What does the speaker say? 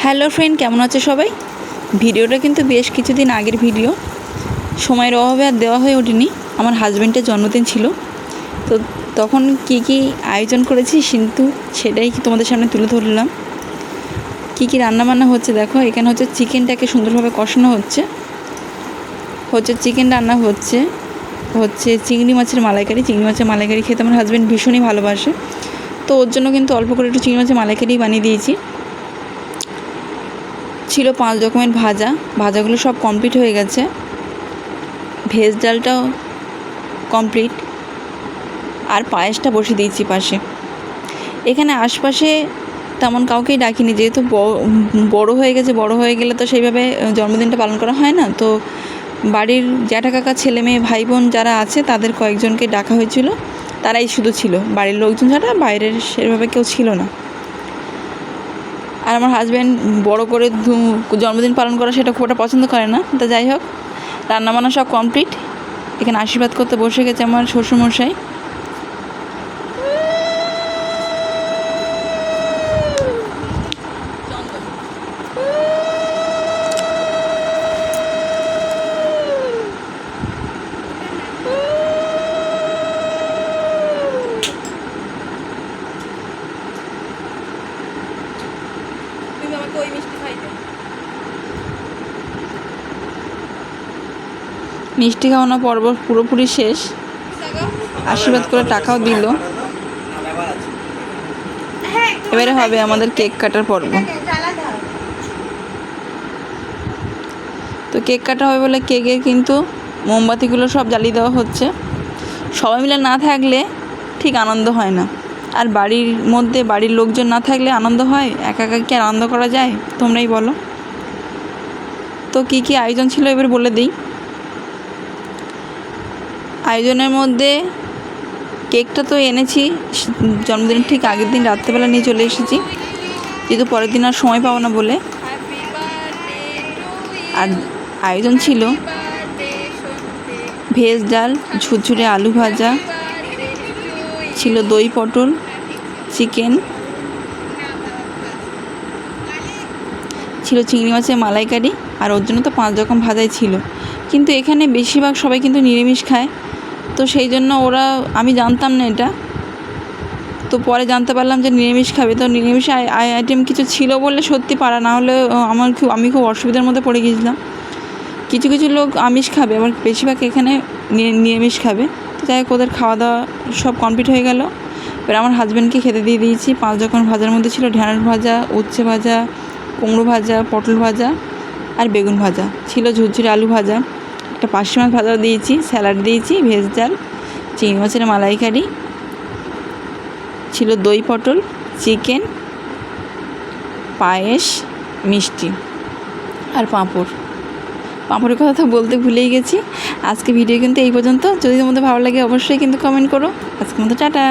Hello friend, কেমন আছে সবাই? ভিডিওটা কিন্তু বেশ কিছুদিন আগের ভিডিও, সময়ের অভাবে আর দেওয়া হয়ে ওঠেনি। আমার হাজব্যান্ডের জন্মদিন ছিল, তো তখন কি আয়োজন করেছি কিন্তু সেটাই তোমাদের সামনে তুলে ধরলাম। কি রান্নাবান্না হচ্ছে দেখো। এখানে হচ্ছে চিকেনটাকে সুন্দরভাবে কষানো হচ্ছে চিকেন রান্না হচ্ছে চিংড়ি মাছের মালাইকারি। চিংড়ি মাছের মালাইকারি খেতে আমার হাজব্যান্ড ভীষণই ভালোবাসে, তো ওর জন্য কিন্তু অল্প করে একটু চিংড়ি মাছের মালাইকারি বানিয়ে দিয়েছি। ছিল 5 রকমের ভাজাগুলো সব কমপ্লিট হয়ে গেছে। ভেজ ডালটাও কমপ্লিট, আর পায়েসটা বসিয়ে দিয়েছি পাশে। এখানে আশপাশে তেমন কাউকেই ডাকিনি, যেহেতু বড় হয়ে গেছে। বড় হয়ে গেলে তো সেইভাবে জন্মদিনটা পালন করা হয় না। তো বাড়ির জ্যাঠা কাকা ছেলে মেয়ে ভাই বোন যারা আছে তাদের কয়েকজনকে ডাকা হয়েছিল, তারাই শুধু ছিল। বাড়ির লোকজন ছাড়া বাইরের সেভাবে কেউ ছিল না। আর আমার হাজব্যান্ড বড় করে জন্মদিন পালন করা সেটা খুব একটা পছন্দ করে না। তো যাই হোক, রান্নাবান্না সব কমপ্লিট। এখানে আশীর্বাদ করতে বসে গেছে আমার শ্বশুরমশাই। ওই মিষ্টি খাইতে, মিষ্টি খাওয়ানো পর্ব পুরোপুরি শেষ। আশীর্বাদ করে টাকাও দিল। এবারে হবে আমাদের কেক কাটার পর্ব। তো কেক কাটা হবে বলে কেকের কিন্তু মোমবাতিগুলো সব জ্বালিয়ে দেওয়া হচ্ছে। সবাই মিলে না থাকলে ঠিক আনন্দ হয় না, আর বাড়ির মধ্যে বাড়ির লোকজন না থাকলে আনন্দ হয়। একা একা কি আনন্দ করা যায়, তোমরাই বলো। তো কি আয়োজন ছিল এবার বলে দিই। আয়োজনের মধ্যে কেকটা তো এনেছি জন্মদিনের ঠিক আগের দিন রাত্রেবেলা নিয়ে চলে এসেছি, যেহেতু পরের দিন আর সময় পাবো না বলে। আর আয়োজন ছিল ভেজ ডাল, ঝুরঝুরে আলু ভাজা, ছিল দই পটল, চিকেন, ছিল চিংড়ি মাছের মালাইকারি, আর ওর জন্য তো 5 রকম ভাজাই ছিল। কিন্তু এখানে বেশিরভাগ সবাই কিন্তু নিরামিষ খায়, তো সেই জন্য আমি জানতাম না এটা, তো পরে জানতে পারলাম যে নিরামিষ খাবে। তো নিরামিষ আইটেম কিছু ছিল বলে সত্যি পারা, না হলে আমি খুব অসুবিধার মধ্যে পড়ে গিয়েছিলাম। কিছু লোক আমিষ খাবে, আবার বেশিরভাগ এখানে নিরামিষ খাবে। তো যাই হোক, ওদের খাওয়া দাওয়া সব কমপ্লিট হয়ে গেল। এবার আমার হাজব্যান্ডকে খেতে দিয়ে দিয়েছি। 5 রকমের ভাজার মধ্যে ছিল ঢ্যাঁড়স ভাজা, উচ্ছে ভাজা, কুমড়ো ভাজা, পটল ভাজা আর বেগুন ভাজা, ছিল ঝুরঝুরে আলু ভাজা, একটা পার্শে মাছ ভাজাও দিয়েছি, স্যালাড দিয়েছি, ভেজ ডাল, চিংড়ি মাছের মালাইকারি, ছিল দই পটল, চিকেন, পায়েস, মিষ্টি আর পাঁপড়ের কথা তো বলতে ভুলেই গেছি। আজকে ভিডিও কিন্তু এই পর্যন্ত। যদি তোমাদের ভালো লাগে অবশ্যই কিন্তু কমেন্ট করো। আজকের মতো টাটা।